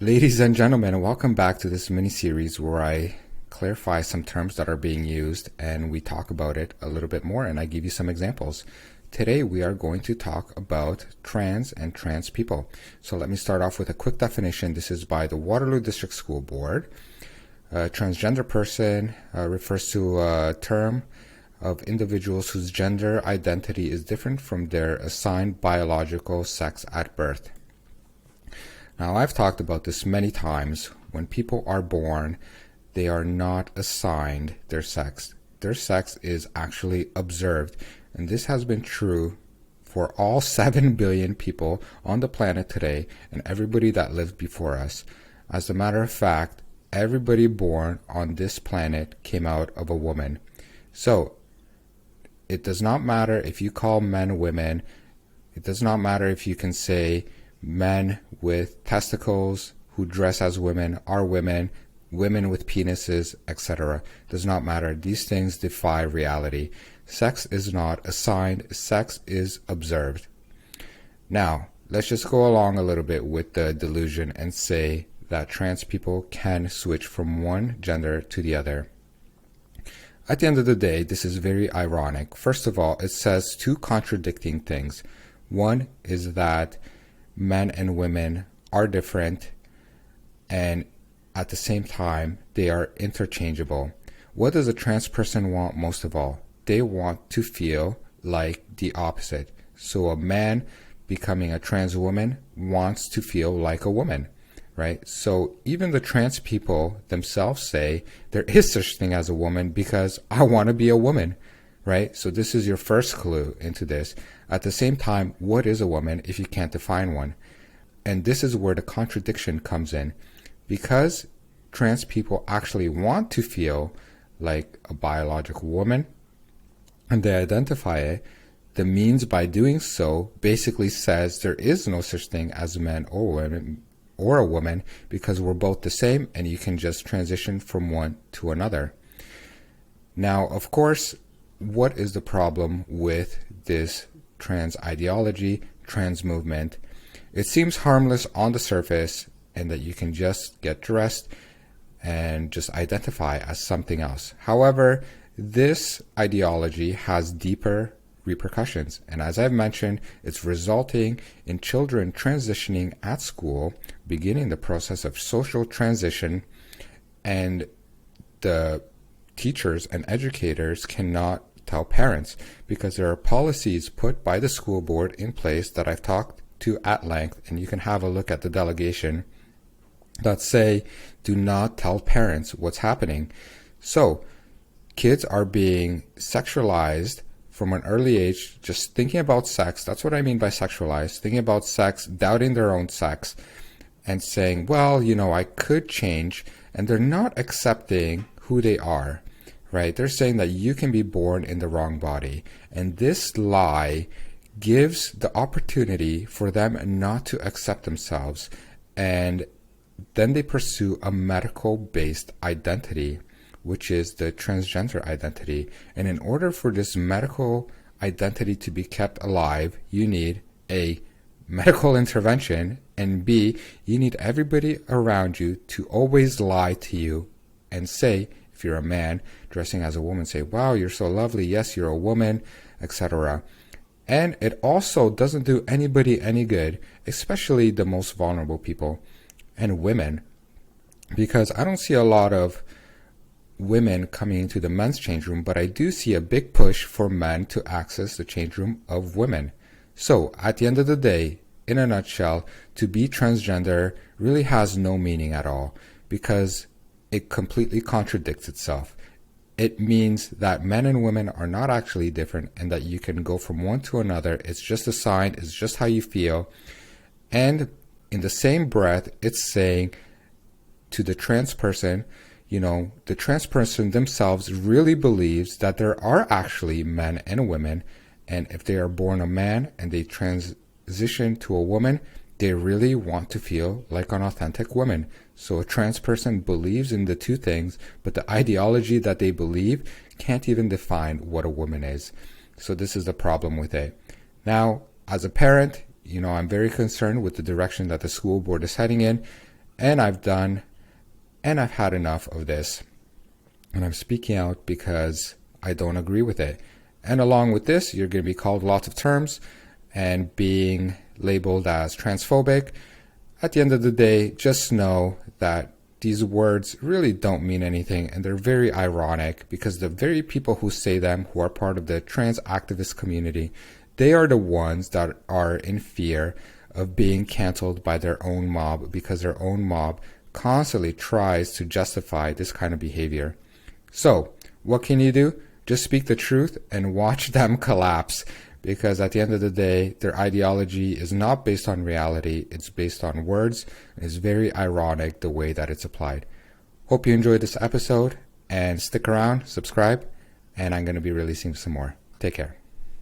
Ladies and gentlemen, welcome back to this mini-series where I clarify some terms that are being used and we talk about it a little bit more and I give you some examples. Today we are going to talk about trans and trans people. So let me start off with a quick definition. This is by the Waterloo District School Board. A transgender person refers to a term of individuals whose gender identity is different from their assigned biological sex at birth. Now, I've talked about this many times. When people are born, they are not assigned their sex. Their sex is actually observed. And this has been true for all 7 billion people on the planet today and everybody that lived before us. As a matter of fact, everybody born on this planet came out of a woman. So, it does not matter if you call men women. It does not matter if you can say men with testicles who dress as women are women, women with penises, etc. Does not matter. These things defy reality. Sex is not assigned. Sex is observed. Now, let's just go along a little bit with the delusion and say that trans people can switch from one gender to the other. At the end of the day, this is very ironic. First of all, it says two contradicting things. One is that men and women are different and at the same time they are interchangeable. What does a trans person want most of all? They want to feel like the opposite. So a man becoming a trans woman wants to feel like a woman, right? So even the trans people themselves say there is such thing as a woman because I want to be a woman, right? So this is your first clue into this. At the same time, what is a woman if you can't define one? And this is where the contradiction comes in. Because trans people actually want to feel like a biological woman and they identify it, the means by doing so basically says there is no such thing as a man or women or a woman because we're both the same and you can just transition from one to another. Now, of course, what is the problem with this trans ideology, trans movement? It seems harmless on the surface and that you can just get dressed and just identify as something else. However, this ideology has deeper repercussions. And as I've mentioned, it's resulting in children transitioning at school, beginning the process of social transition, and the teachers and educators cannot tell parents because there are policies put by the school board in place that I've talked to at length, and you can have a look at the delegation that say do not tell parents what's happening. So kids are being sexualized from an early age, just thinking about sex. That's what I mean by sexualized, thinking about sex, doubting their own sex and saying, well, I could change, and they're not accepting who they are. Right? They're saying that you can be born in the wrong body. And this lie gives the opportunity for them not to accept themselves. And then they pursue a medical-based identity, which is the transgender identity. And in order for this medical identity to be kept alive, you need A, medical intervention, and B, you need everybody around you to always lie to you and say, if you're a man dressing as a woman, say, wow, you're so lovely. Yes, you're a woman, etc. And it also doesn't do anybody any good, especially the most vulnerable people and women, because I don't see a lot of women coming into the men's change room, but I do see a big push for men to access the change room of women. So at the end of the day, in a nutshell, to be transgender really has no meaning at all because it completely contradicts itself. It means that men and women are not actually different and that you can go from one to another. It's just a sign. It's just how you feel. And in the same breath, it's saying to the trans person, the trans person themselves really believes that there are actually men and women. And if they are born a man and they transition to a woman, they really want to feel like an authentic woman. So a trans person believes in the two things, but the ideology that they believe can't even define what a woman is. So this is the problem with it. Now, as a parent, I'm very concerned with the direction that the school board is heading in. And I've had enough of this. And I'm speaking out because I don't agree with it. And along with this, you're going to be called lots of terms and being labeled as transphobic. At the end of the day, just know that these words really don't mean anything, and they're very ironic because the very people who say them, who are part of the trans activist community, they are the ones that are in fear of being canceled by their own mob because their own mob constantly tries to justify this kind of behavior. So, what can you do? Just speak the truth and watch them collapse, because at the end of the day, their ideology is not based on reality, it's based on words. It's very ironic the way that it's applied. Hope you enjoyed this episode, and stick around, subscribe, and I'm going to be releasing some more. Take care.